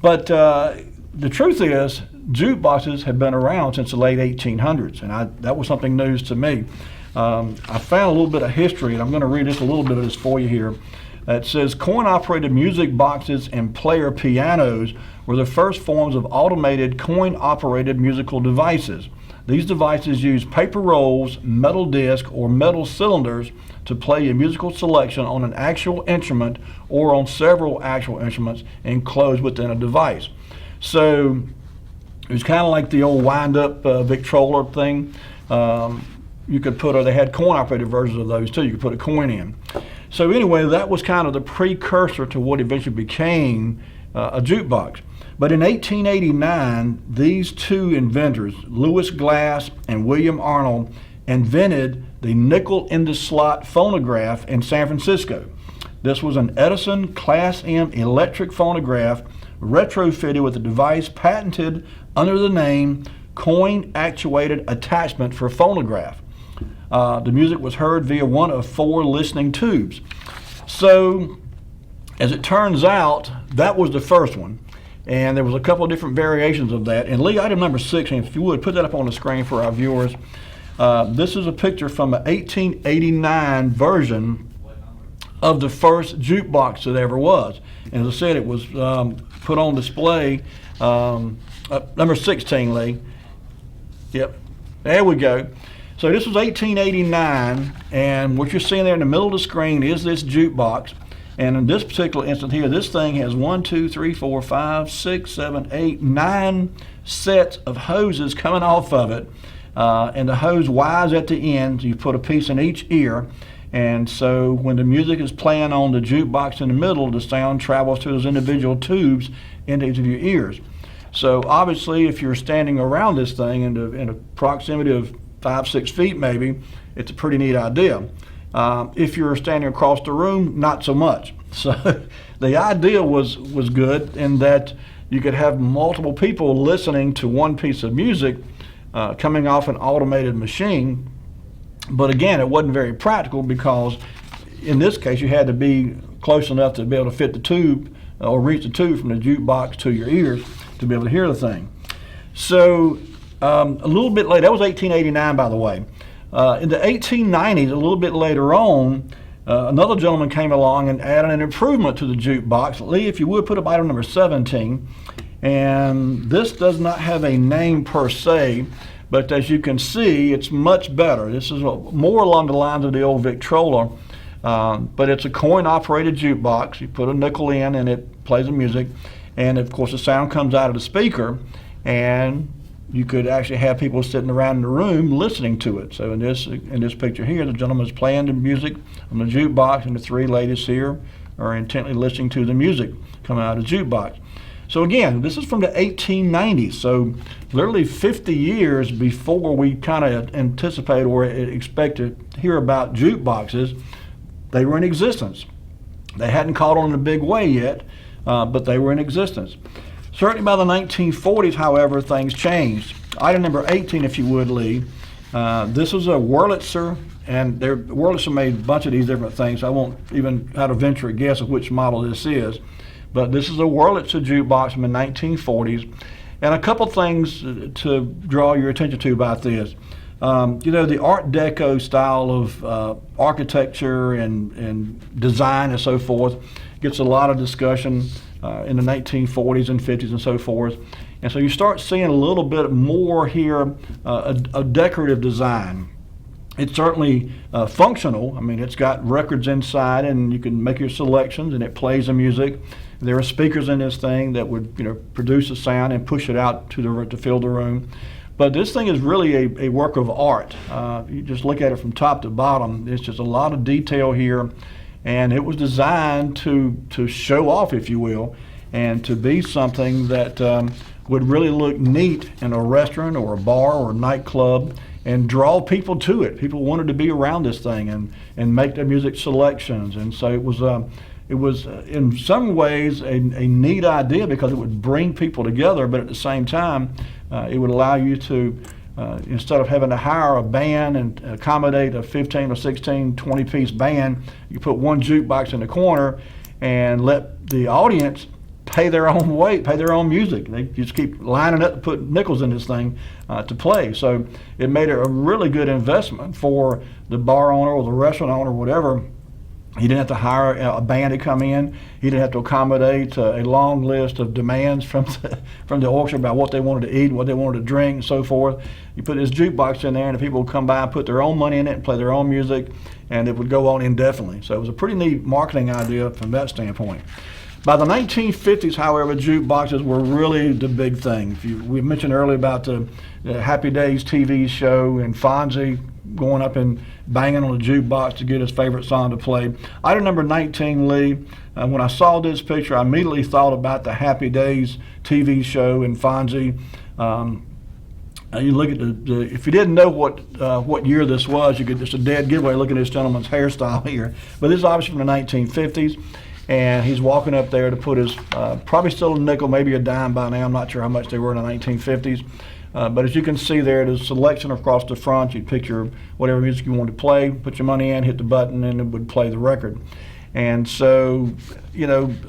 B: But the truth is, jukeboxes have been around since the late 1800s, and that was something news to me. I found a little bit of history, and I'm going to read just a little bit of this for you here. It says, coin-operated music boxes and player pianos were the first forms of automated coin-operated musical devices. These devices use paper rolls, metal disc, or metal cylinders to play a musical selection on an actual instrument or on several actual instruments enclosed within a device. So it was kind of like the old wind-up Victrola thing. You could put, they had coin-operated versions of those too. You could put a coin in. So anyway, that was kind of the precursor to what eventually became a jukebox. But in 1889, these two inventors, Lewis Glass and William Arnold, invented the nickel-in-the-slot phonograph in San Francisco. This was an Edison Class M electric phonograph retrofitted with a device patented under the name coin-actuated attachment for phonograph. The music was heard via one of 4 listening tubes. So, as it turns out, that was the first one. And there was a couple of different variations of that. And Lee, item number 6, and if you would, put that up on the screen for our viewers. This is a picture from an 1889 version of the first jukebox that ever was. And as I said, it was put on display, number 16, Lee. Yep, there we go. So this was 1889, and what you're seeing there in the middle of the screen is this jukebox. And in this particular instance here, this thing has 1, 2, 3, 4, 5, 6, 7, 8, 9 sets of hoses coming off of it. And the hose wires at the end. You put a piece in each ear. And so when the music is playing on the jukebox in the middle, the sound travels through those individual tubes into each of your ears. So obviously, if you're standing around this thing in a proximity of 5, 6 feet maybe, it's a pretty neat idea. If you're standing across the room, not so much. So the idea was good in that you could have multiple people listening to one piece of music coming off an automated machine. But again, it wasn't very practical because in this case you had to be close enough to be able to fit the tube or reach the tube from the jukebox to your ears to be able to hear the thing. So a little bit later, that was 1889 by the way. In the 1890s, a little bit later on, another gentleman came along and added an improvement to the jukebox. Lee, if you would, put up item number 17. And this does not have a name per se, but as you can see, it's much better. This is more along the lines of the old Victrola, but it's a coin-operated jukebox. You put a nickel in and it plays the music. And of course, the sound comes out of the speaker, and you could actually have people sitting around in the room listening to it. So in this picture here, the gentleman is playing the music on the jukebox, and the 3 ladies here are intently listening to the music coming out of the jukebox. So again, this is from the 1890s, so literally 50 years before we kind of anticipate or expect to hear about jukeboxes, they were in existence. They hadn't caught on in a big way yet, but they were in existence. Certainly by the 1940s, however, things changed. Item number 18, if you would, Lee. This was a Wurlitzer, and Wurlitzer made a bunch of these different things. I won't even have to venture a guess of which model this is. But this is a Wurlitzer jukebox from the 1940s. And a couple things to draw your attention to about this. The Art Deco style of architecture and design and so forth gets a lot of discussion in the 1940s and 50s and so forth. And so you start seeing a little bit more here, a decorative design. It's certainly functional. I mean, it's got records inside, and you can make your selections, and it plays the music. There are speakers in this thing that would, produce a sound and push it out to fill the room. But this thing is really a work of art. You just look at it from top to bottom. It's just a lot of detail here, and it was designed to show off, if you will, and to be something that would really look neat in a restaurant or a bar or a nightclub and draw people to it. People wanted to be around this thing and make their music selections. And so it was in some ways a neat idea because it would bring people together, but at the same time, it would allow you to, instead of having to hire a band and accommodate a 15 or 16, 20-piece band, you put one jukebox in the corner and let the audience pay their own weight, pay their own music. They just keep lining up to put nickels in this thing to play. So it made it a really good investment for the bar owner or the restaurant owner, whatever. He didn't have to hire a band to come in. He didn't have to accommodate a long list of demands from the orchestra about what they wanted to eat, what they wanted to drink, and so forth. You put this jukebox in there, and the people would come by and put their own money in it and play their own music, and it would go on indefinitely. So it was a pretty neat marketing idea from that standpoint. By the 1950s, however, jukeboxes were really the big thing. We mentioned earlier about the Happy Days TV show and Fonzie going up and banging on the jukebox to get his favorite song to play. Item number 19, Lee, when I saw this picture, I immediately thought about the Happy Days TV show and Fonzie. You look at if you didn't know what year this was, you could just a dead giveaway looking at this gentleman's hairstyle here. But this is obviously from the 1950s. And he's walking up there to put his, probably still a nickel, maybe a dime by now. I'm not sure how much they were in the 1950s. But as you can see there, there's a selection across the front. You'd pick whatever music you wanted to play, put your money in, hit the button, and it would play the record. And so,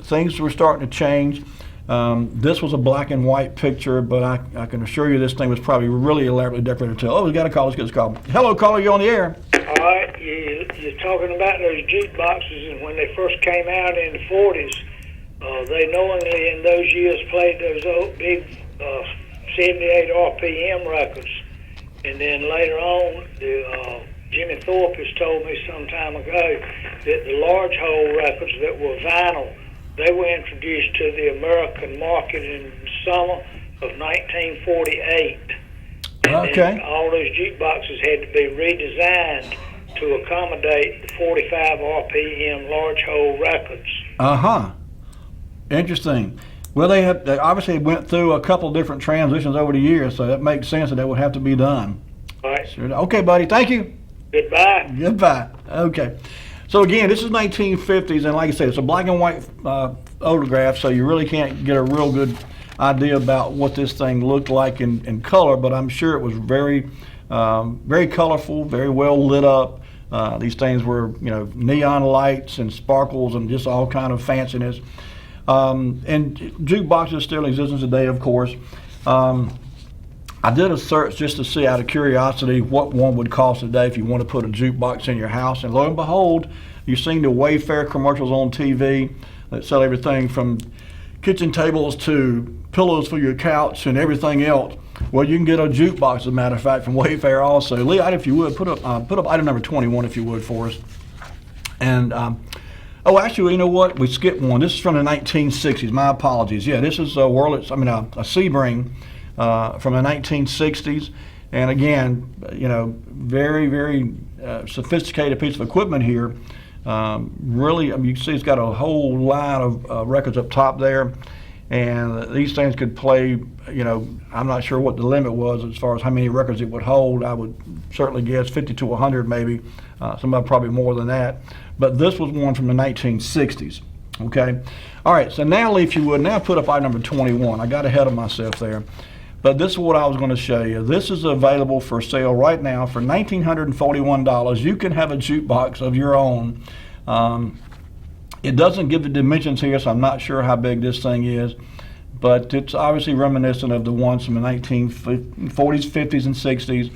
B: things were starting to change. This was a black and white picture, but I can assure you this thing was probably really elaborately decorated too. Oh, we got a call. Let's get this call. Hello, caller. You're on the air.
C: All right. You're talking about those jukeboxes, and when they first came out in the 40s, they knowingly in those years played those old big 78 RPM records. And then later on, Jimmy Thorpe has told me some time ago that the large hole records that were vinyl, they were introduced to the American market in the summer of 1948. And
B: Okay.
C: then all those jukeboxes had to be redesigned to accommodate the 45 RPM large hole records.
B: Interesting. Well, they obviously went through a couple different transitions over the years, so that makes sense that would have to be done.
C: All right.
B: Sure. Okay, buddy. Thank you.
C: Goodbye.
B: Goodbye. Okay. So again, this is 1950s, and like I said, it's a black and white photograph, so you really can't get a real good idea about what this thing looked like in color, but I'm sure it was very, very colorful, very well lit up. These things were, neon lights and sparkles and just all kind of fanciness. And jukeboxes still in existence today, of course. I did a search just to see, out of curiosity, what one would cost today if you want to put a jukebox in your house. And lo and behold, you've seen the Wayfair commercials on TV that sell everything from kitchen tables to pillows for your couch and everything else. Well, you can get a jukebox, as a matter of fact, from Wayfair also. Lee, if you would, put up item number 21, if you would, for us. And oh, actually, you know what? We skipped one. This is from the 1960s. My apologies. Yeah, this is a Sebring from the 1960s. And again, very, very sophisticated piece of equipment here. Really, you can see it's got a whole line of records up top there. And these things could play, I'm not sure what the limit was as far as how many records it would hold. I would certainly guess 50 to 100 maybe, some of them probably more than that. But this was one from the 1960s, okay? All right, so now, Lee, if you would, now put up item number 21. I got ahead of myself there. But this is what I was going to show you. This is available for sale right now for $1,941. You can have a jukebox of your own. It doesn't give the dimensions here, so I'm not sure how big this thing is, but it's obviously reminiscent of the ones from the 1940s, 50s, and 60s.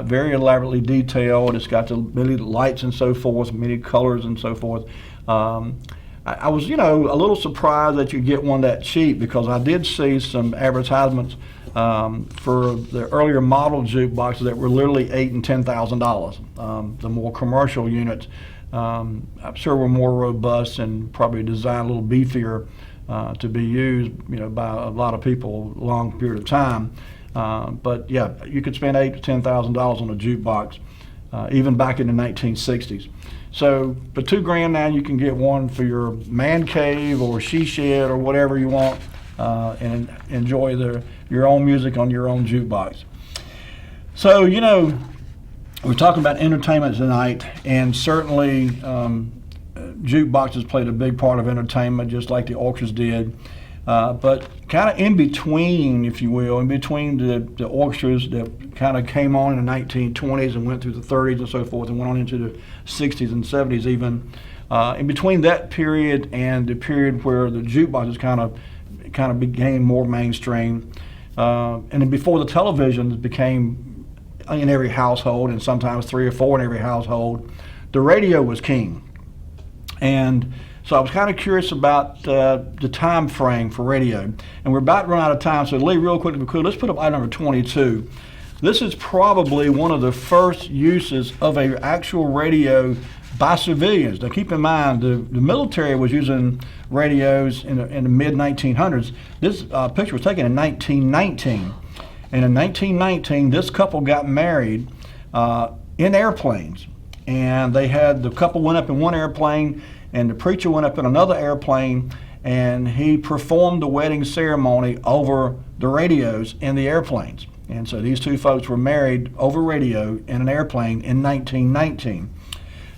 B: Very elaborately detailed. It's got the many lights and so forth, many colors and so forth. I was, a little surprised that you get one that cheap, because I did see some advertisements for the earlier model jukeboxes that were literally $8,000 and $10,000. The more commercial units, I'm sure were more robust and probably designed a little beefier to be used, by a lot of people a long period of time. But yeah, you could spend $8,000 to $10,000 on a jukebox, even back in the 1960s. So for $2,000 now, you can get one for your man cave or she shed or whatever you want, and enjoy your own music on your own jukebox. So we're talking about entertainment tonight, and certainly jukeboxes played a big part of entertainment, just like the orchestras did. But kind of in between, if you will, in between the orchestras that kind of came on in the 1920s and went through the 30s and so forth, and went on into the 60s and 70s even, in between that period and the period where the jukeboxes kind of became more mainstream, and then before the televisions became in every household, and sometimes 3 or 4 in every household, the radio was king. And so I was kind of curious about the time frame for radio. And we're about to run out of time, so Lee, real quick, if we could, let's put up item number 22. This is probably one of the first uses of an actual radio by civilians. Now keep in mind, the military was using radios in the mid-1900s. This picture was taken in 1919. And in 1919, this couple got married in airplanes. And the couple went up in one airplane, and the preacher went up in another airplane, and he performed the wedding ceremony over the radios in the airplanes. And so these two folks were married over radio in an airplane in 1919.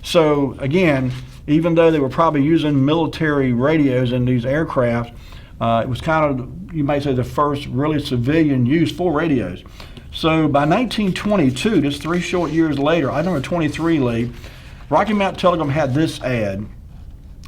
B: So again, even though they were probably using military radios in these aircraft, it was kind of, you might say, the first really civilian use for radios. So by 1922, just 3 short years later, item number 23, Lee, Rocky Mountain Telecom had this ad,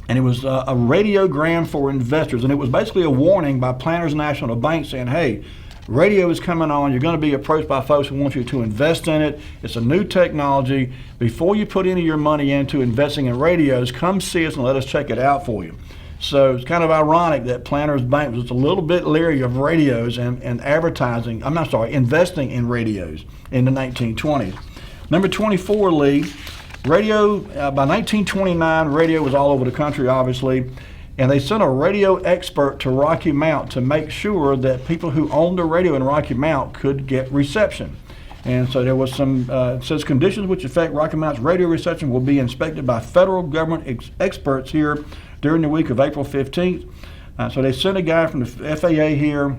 B: and it was a radiogram for investors, and it was basically a warning by Planners National Bank saying, hey, radio is coming on, you're going to be approached by folks who want you to invest in it. It's a new technology. Before you put any of your money into investing in radios, come see us and let us check it out for you. So it's kind of ironic that Planters Bank was just a little bit leery of radios and investing in radios in the 1920s. Number 24, Lee, radio, by 1929, radio was all over the country, obviously, and they sent a radio expert to Rocky Mount to make sure that people who owned a radio in Rocky Mount could get reception. And so there was some, it says conditions which affect Rocky Mount's radio reception will be inspected by federal government experts here during the week of April 15th. So they sent a guy from the FAA here,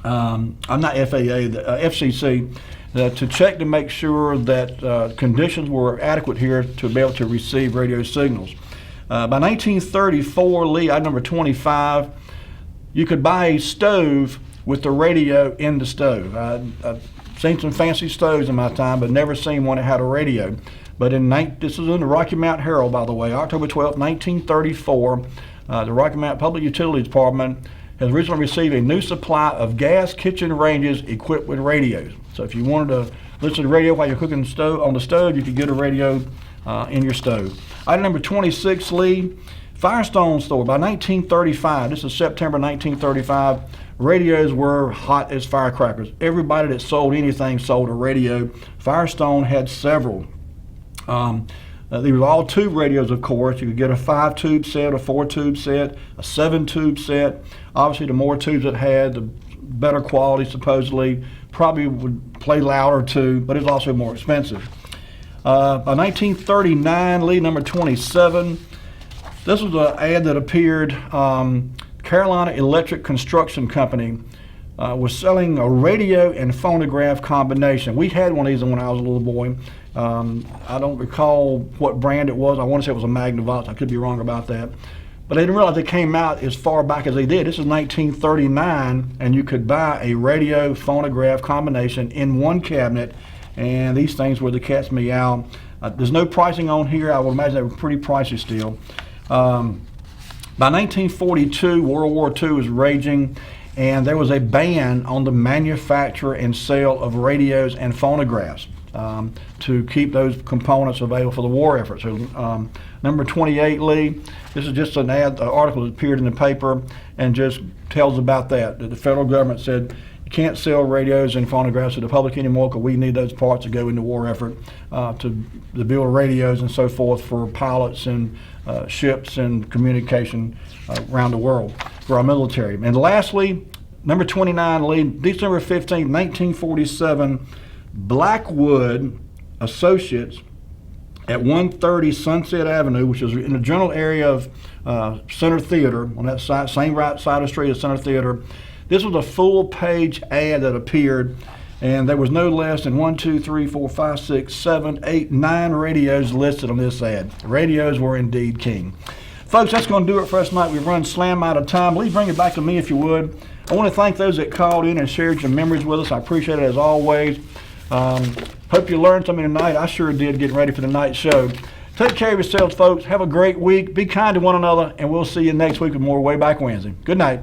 B: I'm not FAA, the FCC, to check to make sure that conditions were adequate here to be able to receive radio signals. By 1934, Lee, item number 25, you could buy a stove with the radio in the stove. I've seen some fancy stoves in my time, but never seen one that had a radio. But this is in the Rocky Mount Herald, by the way, October 12, 1934. The Rocky Mount Public Utilities Department has recently received a new supply of gas kitchen ranges equipped with radios. So if you wanted to listen to the radio while you're cooking on the stove, you could get a radio in your stove. Item number 26, Lee, Firestone store. By 1935, this is September 1935, radios were hot as firecrackers. Everybody that sold anything sold a radio. Firestone had several. These were all tube radios, of course. You could get a 5-tube set, a 4-tube set, a 7-tube set. Obviously, the more tubes it had, the better quality, supposedly. Probably would play louder, too, but it's also more expensive. By 1939, Lee, number 27, this was an ad that appeared. Carolina Electric Construction Company was selling a radio and phonograph combination. We had one of these when I was a little boy. I don't recall what brand it was. I want to say it was a Magnavox. I could be wrong about that. But I didn't realize they came out as far back as they did. This is 1939, and you could buy a radio phonograph combination in one cabinet, and these things were the cat's meow. There's no pricing on here. I would imagine they were pretty pricey still. By 1942, World War II was raging, and there was a ban on the manufacture and sale of radios and phonographs to keep those components available for the war effort. So number 28, Lee, this is just an article that appeared in the paper and just tells about that the federal government said you can't sell radios and phonographs to the public anymore because we need those parts to go in the war effort to build radios and so forth for pilots and ships and communication around the world for our military. And lastly, number 29, Lee, December 15, 1947, Blackwood Associates at 130 Sunset Avenue, which is in the general area of Center Theater, on that side, same right side of the street as Center Theater. This was a full-page ad that appeared, and there was no less than 1, 2, 3, 4, 5, 6, 7, 8, 9 radios listed on this ad. Radios were indeed king. Folks, that's going to do it for us tonight. We've run slam out of time. Please bring it back to me if you would. I want to thank those that called in and shared your memories with us. I appreciate it as always. Hope you learned something tonight. I sure did getting ready for the night show. Take care of yourselves, folks. Have a great week. Be kind to one another, and we'll see you next week with more Wayback Wednesday. Good night.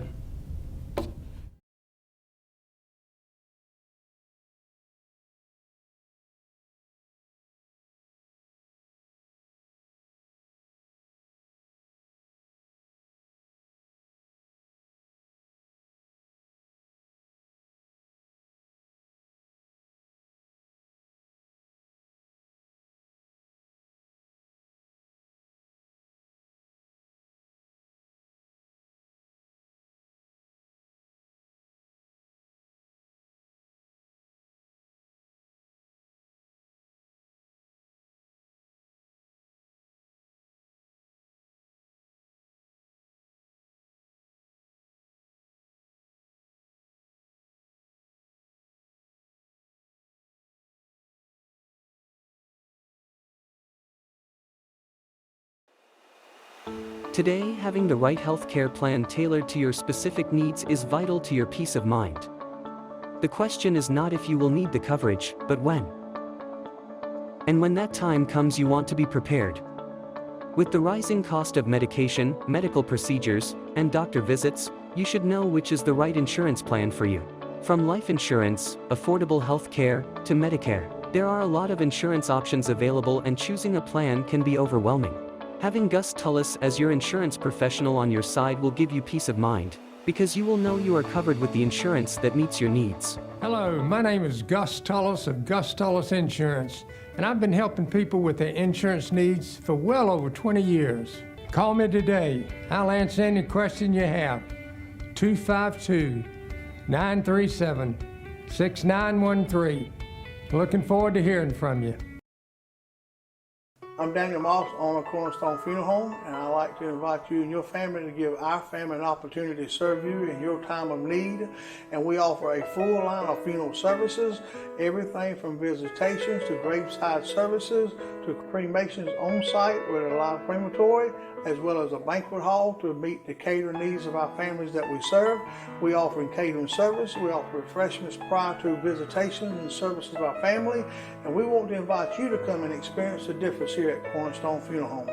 D: Today, having the right healthcare plan tailored to your specific needs is vital to your peace of mind. The question is not if you will need the coverage, but when. And when that time comes, you want to be prepared. With the rising cost of medication, medical procedures, and doctor visits, you should know which is the right insurance plan for you. From life insurance, affordable health care, to Medicare, there are a lot of insurance options available, and choosing a plan can be overwhelming. Having Gus Tullis as your insurance professional on your side will give you peace of mind, because you will know you are covered with the insurance that meets your needs.
E: Hello, my name is Gus Tullis of Gus Tullis Insurance, and I've been helping people with their insurance needs for well over 20 years. Call me today. I'll answer any question you have. 252-937-6913. Looking forward to hearing from you.
F: I'm Daniel Moss, owner of Cornerstone Funeral Home, and I'd like to invite you and your family to give our family an opportunity to serve you in your time of need. And we offer a full line of funeral services, everything from visitations to graveside services to cremations on site with a live crematory, as well as a banquet hall to meet the catering needs of our families that we serve. We offer catering service, we offer refreshments prior to visitations and services of our family, and we want to invite you to come and experience the difference here at Cornerstone Funeral Home.